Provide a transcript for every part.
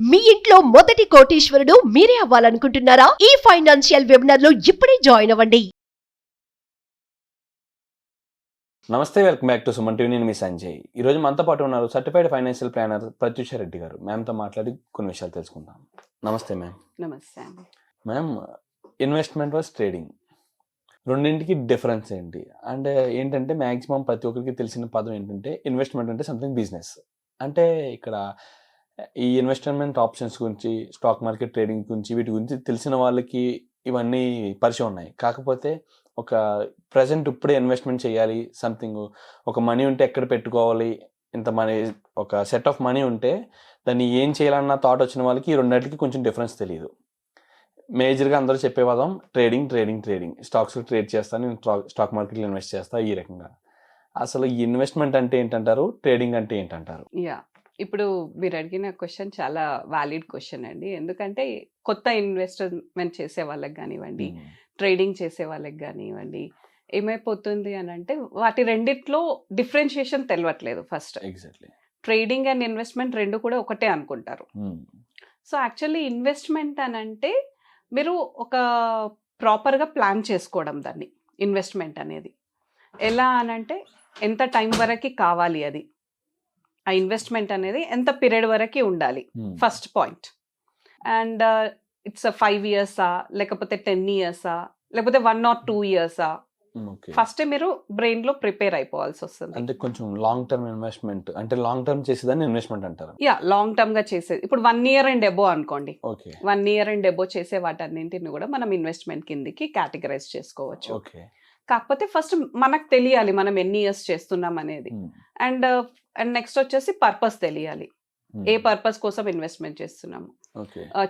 మీ ఇంట్లో మొదటి కోటీశ్వరుడు మీరే అవ్వాలనుకుంటున్నారా? ఈ ఫైనాన్షియల్ వెబినార్ లో ఇప్పుడే జాయిన్ అవ్వండి. నమస్తే, welcome back to Suman TV. నేను మీ సంజయ్. ఈరోజు మనతో పాటు ఉన్నారు certified financial planner Prathyusha Reddy గారు. మ్యామ్తో మాట్లాడి కొన్ని విషయాలు తెలుసుకుందాం. నమస్తే మ్యామ్. నమస్తే అండి. మ్యామ్, ఇన్వెస్ట్మెంట్ వర్స్ ట్రేడింగ్ రెండింటికి డిఫరెన్స్ ఏంటి? అంటే ఏంటంటే మ్యాక్సిమం ప్రతి ఒక్కరికి తెలిసిన పదం ఏంటంటే ఇన్వెస్ట్మెంట్ అంటే సంథింగ్ బిజినెస్. అంటే ఇక్కడ ఈ ఇన్వెస్ట్మెంట్ ఆప్షన్స్ గురించి, స్టాక్ మార్కెట్ ట్రేడింగ్ గురించి, వీటి గురించి తెలిసిన వాళ్ళకి ఇవన్నీ పరిచయం ఉన్నాయి. కాకపోతే ఒక ప్రజెంట్ ఇప్పుడే ఇన్వెస్ట్మెంట్ చేయాలి, సంథింగ్ ఒక మనీ ఉంటే ఎక్కడ పెట్టుకోవాలి, ఇంత మనీ, ఒక సెట్ ఆఫ్ మనీ ఉంటే దాన్ని ఏం చేయాలన్న థాట్ వచ్చిన వాళ్ళకి ఈ రెండింటికి కొంచెం డిఫరెన్స్ తెలియదు. మేజర్గా అందరూ చెప్పే పదం ట్రేడింగ్ ట్రేడింగ్ ట్రేడింగ్. స్టాక్స్లో ట్రేడ్ చేస్తాను, నేను స్టాక్ మార్కెట్లో ఇన్వెస్ట్ చేస్తాను, ఈ రకంగా. అసలు ఈ ఇన్వెస్ట్మెంట్ అంటే ఏంటంటారు, ట్రేడింగ్ అంటే ఏంటంటారు? ఇప్పుడు మీరు అడిగిన క్వశ్చన్ చాలా వ్యాలిడ్ క్వశ్చన్ అండి. ఎందుకంటే కొత్త ఇన్వెస్ట్మెంట్ చేసే వాళ్ళకి కానివ్వండి, ట్రేడింగ్ చేసే వాళ్ళకి కానివ్వండి, ఏమైపోతుంది అని అంటే వాటి రెండిట్లో డిఫరెన్షియేషన్ తెలియట్లేదు. First exactly trading and investment రెండు కూడా ఒకటే అనుకుంటారు. సో యాక్చువల్లీ ఇన్వెస్ట్మెంట్ అని అంటే మీరు ఒక ప్రాపర్గా ప్లాన్ చేసుకోవడం దాన్ని. ఇన్వెస్ట్మెంట్ అనేది ఎలా అనంటే ఎంత టైం వరకు కావాలి, అది ఆ ఇన్వెస్ట్మెంట్ అనేది ఎంత పీరియడ్ వరకు ఉండాలి, ఫస్ట్ పాయింట్. అండ్ ఇట్స్ 5 yearsా, లేకపోతే 10 yearsా, లేకపోతే 1 or 2 yearsా, ఫస్ట్ మీరు బ్రెయిన్ లో ప్రిపేర్ అయిపోవాల్సి వస్తుంది. అంటే కొంచెం లాంగ్ టర్మ్ ఇన్వెస్ట్మెంట్, అంటే లాంగ్ టర్మ్ చేసేదాన్ని ఇన్వెస్ట్మెంట్ అంటారు. లాంగ్ టర్మ్ గా చేసేది. ఇప్పుడు 1 year and above అనుకోండి. 1 year and above చేసే వాటన్నింటిని కూడా మనం ఇన్వెస్ట్మెంట్ కిందకి కేటగరైజ్ చేసుకోవచ్చు. కాకపోతే ఫస్ట్ మనకు తెలియాలి మనం ఎన్ని ఇయర్స్ చేస్తున్నాం అనేది. అండ్ నెక్స్ట్ వచ్చేసి పర్పస్ తెలియాలి. ఏ పర్పస్ కోసం ఇన్వెస్ట్మెంట్ చేస్తున్నాము.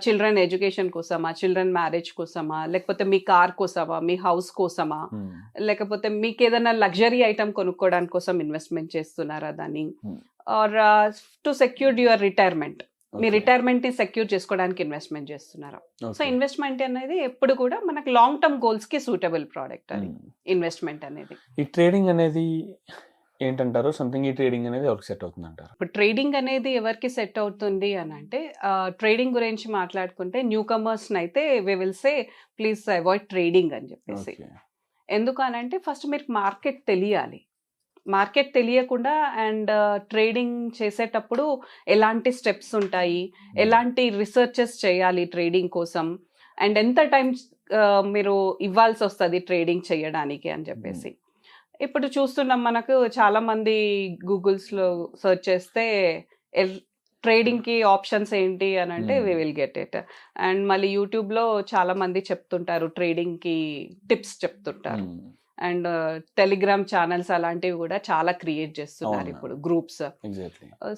చిల్డ్రన్ ఎడ్యుకేషన్ కోసమా, చిల్డ్రన్ మ్యారేజ్ కోసమా, లేకపోతే మీ కార్ కోసమా, మీ హౌస్ కోసమా, లేకపోతే మీకు ఏదైనా లగ్జరీ ఐటమ్ కొనుక్కోవడానికి కోసం ఇన్వెస్ట్మెంట్ చేస్తున్నారా దాన్ని, or to secure your retirement, మీ రిటైర్మెంట్ ని సెక్యూర్ చేసుకోవడానికి ఇన్వెస్ట్మెంట్ చేస్తున్నారా. సో ఇన్వెస్ట్మెంట్ అనేది ఎప్పుడు కూడా మనకు లాంగ్ టర్మ్ గోల్స్ కి సూటబుల్ ప్రోడక్ట్ అది ఇన్వెస్ట్మెంట్ అనేది. ఈ ట్రేడింగ్ అనేది ఏంటంటారు, సంథింగ్ ఈ ట్రేడింగ్ అనేది ఎవరికి సెట్ అవుతుంది అంటారు? ఇప్పుడు ట్రేడింగ్ అనేది ఎవరికి సెట్ అవుతుంది అని అంటే, ట్రేడింగ్ గురించి మాట్లాడుకుంటే న్యూ కమర్స్ అయితే we will say please avoid trading అని చెప్పేసి. ఎందుకు అని అంటే ఫస్ట్ మీరు మార్కెట్ తెలియాలి. మార్కెట్ తెలియకుండా అండ్ ట్రేడింగ్ చేసేటప్పుడు ఎలాంటి స్టెప్స్ ఉంటాయి, ఎలాంటి రీసెర్చెస్ చేయాలి ట్రేడింగ్ కోసం, అండ్ ఎంత టైం మీరు ఇవ్వాల్సి వస్తుంది ట్రేడింగ్ చేయడానికి అని చెప్పేసి. ఇప్పుడు చూస్తున్నాం, మనకు చాలా మంది గూగుల్స్లో సెర్చ్ చేస్తే ట్రేడింగ్కి ఆప్షన్స్ ఏంటి అని అంటే we will get it. And మళ్ళీ యూట్యూబ్లో చాలా మంది చెప్తుంటారు, ట్రేడింగ్కి టిప్స్ చెప్తుంటారు. అండ్ టెలిగ్రామ్ ఛానల్స్ అలాంటివి కూడా చాలా క్రియేట్ చేస్తున్నారు ఇప్పుడు, గ్రూప్స్.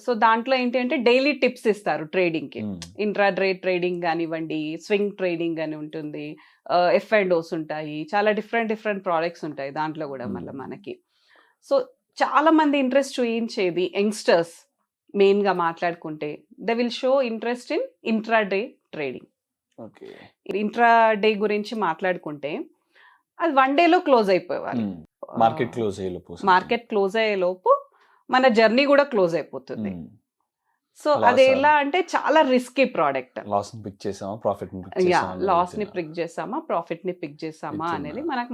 సో దాంట్లో ఏంటి అంటే డైలీ టిప్స్ ఇస్తారు ట్రేడింగ్ కి. ఇంట్రాడే ట్రేడింగ్ కానివ్వండి, స్వింగ్ ట్రేడింగ్ అని ఉంటుంది, F&Os ఉంటాయి, చాలా డిఫరెంట్ ప్రోడక్ట్స్ ఉంటాయి దాంట్లో కూడా మళ్ళీ మనకి. సో చాలా మంది ఇంట్రెస్ట్ చూయించేది యంగ్స్టర్స్ మెయిన్ గా మాట్లాడుకుంటే, they will show interest in intraday trading. Intraday గురించి మాట్లాడుకుంటే అది 1 dayలో క్లోజ్ అయిపోవాలి. మార్కెట్ క్లోజ్ అయ్యే లోపు మన జర్నీ కూడా క్లోజ్ అయిపోతుంది. సో అది ఎలా అంటే చాలా రిస్కీ ప్రోడక్ట్. లాస్ ని పిక్ చేసామా, ప్రాఫిట్ ని పిక్ చేసామా అనేది మనకు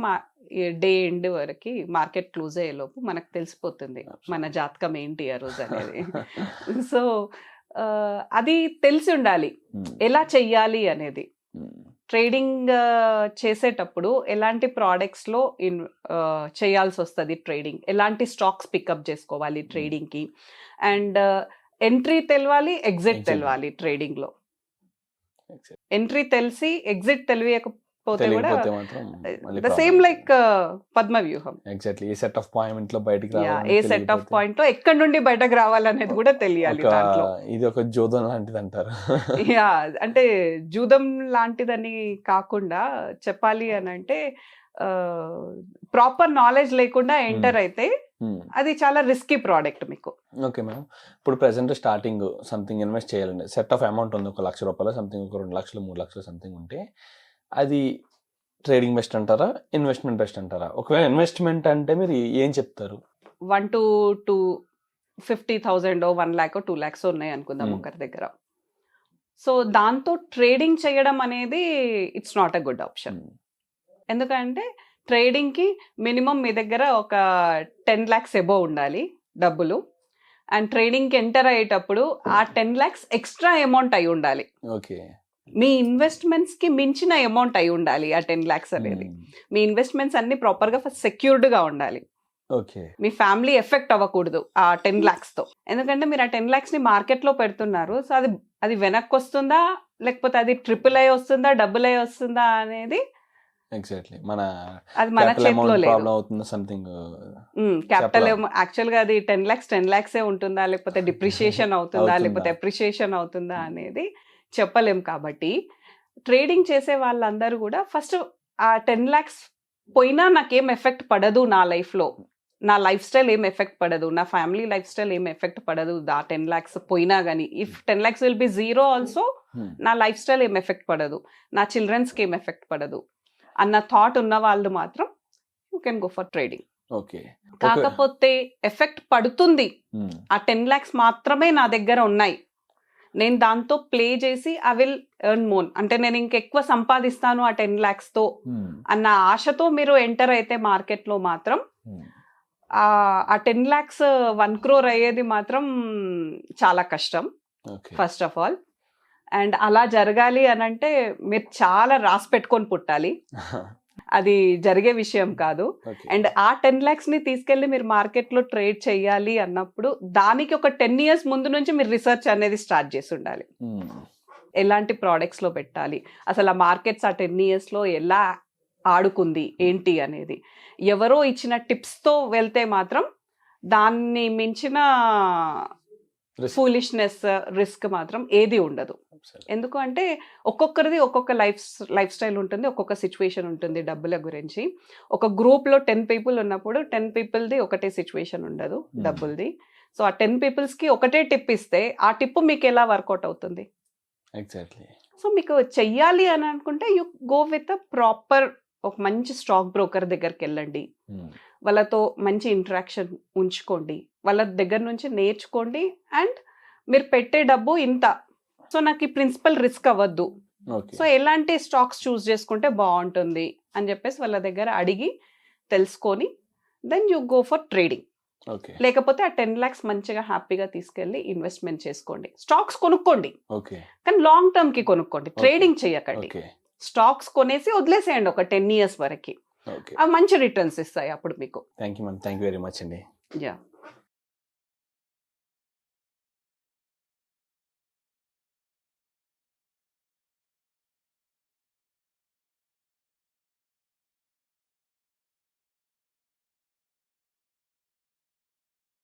డే ఎండ్ వరకు మార్కెట్ క్లోజ్ అయ్యే లోపు మనకు తెలిసిపోతుంది మన జాతకం ఏంటి ఆ రోజు అనేది. సో అది తెలిసి ఉండాలి ఎలా చెయ్యాలి అనేది. ట్రేడింగ్ చేసేటప్పుడు ఎలాంటి ప్రోడక్ట్స్లో చేయాల్సి వస్తుంది ట్రేడింగ్, ఎలాంటి స్టాక్స్ పికప్ చేసుకోవాలి ట్రేడింగ్కి, అండ్ ఎంట్రీ తెలవాలి, ఎగ్జిట్ తెలవాలి ట్రేడింగ్లో. ఎంట్రీ తెలిసి ఎగ్జిట్ తెలియకపోతే కూడా ద సేమ్ లైక్ పద్మ వ్యూహం. ఏ సెట్ ఆఫ్ పాయింట్ లో బయటకు ఏ సెట్ ఆఫ్ పాయింట్ లో ఎక్కడి నుండి బయటకు రావాలనేది కూడా తెలియాలి. ఇది ఒక జూదం లాంటిది అంటారు. అంటే జూదం లాంటిదని కాకుండా చెప్పాలి అని అంటే ప్రాపర్ నాలెడ్జ్ లేకుండా ఎంటర్ అయితే అది చాలా రిస్కీ ప్రోడక్ట్ మీకు. ఓకే మ్యామ్, ఇప్పుడు ప్రెసెంట్ స్టార్టింగ్ సంథింగ్ ఇన్వెస్ట్ చేయాలండి, సెట్ ఆఫ్ అమౌంట్ ఉంది, 1 లక్ష రూపాయలు సంథింగ్, ఒక 2 లక్షలు 3 లక్షలు సంథింగ్ ఉంటే అది ట్రేడింగ్ బెస్ట్ అంటారా, ఇన్వెస్ట్మెంట్ బెస్ట్ అంటారా? ఒకవేళ ఇన్వెస్ట్మెంట్ అంటే మీరు ఏం చెప్తారు? 1 to 50,000 1 lakh 2 lakhs ఉన్నాయి అనుకుందాం ఒకరి దగ్గర. సో దాంతో ట్రేడింగ్ చేయడం అనేది it's not a good option. ఎందుకంటే ట్రేడింగ్కి మినిమం మీ దగ్గర ఒక 10 lakhs ఎబోవ్ ఉండాలి డబ్బులు. అండ్ ట్రేడింగ్కి ఎంటర్ అయ్యేటప్పుడు ఆ 10 lakhs ఎక్స్ట్రా అమౌంట్ అయి ఉండాలి. ఓకే. మీ ఇన్వెస్ట్మెంట్స్కి మించిన అమౌంట్ అయి ఉండాలి ఆ 10 lakhs అనేది. మీ ఇన్వెస్ట్మెంట్స్ అన్ని ప్రాపర్గా ఫస్ట్ సెక్యూర్డ్గా ఉండాలి. ఓకే. మీ ఫ్యామిలీ ఎఫెక్ట్ అవ్వకూడదు ఆ 10 lakhsతో. ఎందుకంటే మీరు ఆ 10 lakhsని మార్కెట్లో పెడుతున్నారు. సో అది వెనక్కి వస్తుందా, లేకపోతే అది ట్రిపుల్ అయి వస్తుందా, డబుల్ అయి వస్తుందా అనేది ఎగ్జాక్ట్లీ అది మన చేతిలో లేదు. ప్రాబ్లం అవుతుంది సంథింగ్. క్యాపిటల్ యాక్చువల్గా అది 10 lakhs ఉంటుందా, లేకపోతే డిప్రిషియేషన్ అవుతుందా, లేకపోతే అప్రిషియేషన్ అవుతుందా అనేది చెప్పలేం. కాబట్టి ట్రేడింగ్ చేసే వాళ్ళందరూ కూడా ఫస్ట్ ఆ 10 lakhs పోయినా నాకేం ఎఫెక్ట్ పడదు, నా లైఫ్లో నా లైఫ్ స్టైల్ ఏం ఎఫెక్ట్ పడదు, నా ఫ్యామిలీ లైఫ్ స్టైల్ ఏం ఎఫెక్ట్ పడదు ఆ 10 lakhs పోయినా కానీ. If 10 lakhs will be zero also నా లైఫ్ స్టైల్ ఏం ఎఫెక్ట్ పడదు, నా చిల్డ్రన్స్కి ఏం ఎఫెక్ట్ పడదు అన్న థాట్ ఉన్న వాళ్ళు మాత్రం you can go for trading. Okay. కాకపోతే ఎఫెక్ట్ పడుతుంది, ఆ 10 lakhs మాత్రమే నా దగ్గర ఉన్నాయి, నేను దాంతో ప్లే చేసి ఐ విల్ ఎర్న్ మోర్, అంటే నేను ఇంకెక్కువ సంపాదిస్తాను ఆ 10 lakhsతో అన్న ఆశతో మీరు ఎంటర్ అయితే మార్కెట్లో మాత్రం ఆ 10 lakhs 1 crore అయ్యేది మాత్రం చాలా కష్టం ఫస్ట్ ఆఫ్ ఆల్. అండ్ అలా జరగాలి అని అంటే మీరు చాలా రాసి పెట్టుకొని పుట్టాలి, అది జరిగే విషయం కాదు. అండ్ ఆ 10 lakhsని తీసుకెళ్ళి మీరు మార్కెట్లో ట్రేడ్ చేయాలి అన్నప్పుడు దానికి ఒక 10 years ముందు నుంచి మీరు రీసెర్చ్ అనేది స్టార్ట్ చేసి ఉండాలి. ఎలాంటి ప్రోడక్ట్స్లో పెట్టాలి, అసలు ఆ మార్కెట్స్ ఆ 10 yearsలో ఎలా ఆడుకుంది ఏంటి అనేది. ఎవరో ఇచ్చిన టిప్స్తో వెళ్తే మాత్రం దాన్ని మించిన ఫూలిష్నెస్, రిస్క్ మాత్రం ఏది ఉండదు. ఎందుకు అంటే ఒక్కొక్కరిది ఒక్కొక్క లైఫ్ స్టైల్ ఉంటుంది, ఒక్కొక్క సిచ్యువేషన్ ఉంటుంది డబ్బుల గురించి. ఒక గ్రూప్లో 10 people ఉన్నప్పుడు 10 peopleది ఒకటే సిచ్యువేషన్ ఉండదు డబ్బులది. సో ఆ 10 peopleకి ఒకటే టిప్ ఇస్తే ఆ టిప్ మీకు ఎలా వర్కౌట్ అవుతుంది? ఎగ్జాక్ట్లీ. సో మీకు చెయ్యాలి అని అనుకుంటే యూ గో విత్ ప్రాపర్ ఒక మంచి స్టాక్ బ్రోకర్ దగ్గరికి వెళ్ళండి, వాళ్ళతో మంచి ఇంటరాక్షన్ ఉంచుకోండి, వాళ్ళ దగ్గర నుంచి నేర్చుకోండి. అండ్ మీరు పెట్టే డబ్బు ఇంత, సో నాకు ఈ ప్రిన్సిపల్ రిస్క్ అవ్వద్దు, సో ఎలాంటి స్టాక్స్ చూస్ చేసుకుంటే బాగుంటుంది అని చెప్పేసి వాళ్ళ దగ్గర అడిగి తెలుసుకొని then you go for trading. లేకపోతే ఆ 10 lakhs మంచిగా హ్యాపీగా తీసుకెళ్ళి ఇన్వెస్ట్మెంట్ చేసుకోండి, స్టాక్స్ కొనుక్కోండి, కానీ లాంగ్ టర్మ్ కి కొనుక్కోండి, ట్రేడింగ్ చేయకండి. స్టాక్స్ కొనేసి వదిలేసేయండి ఒక 10 years వరకు, అవి మంచి రిటర్న్స్ ఇస్తాయి అప్పుడు మీకు. Thank you ma'am, thank you very much అండి. యా.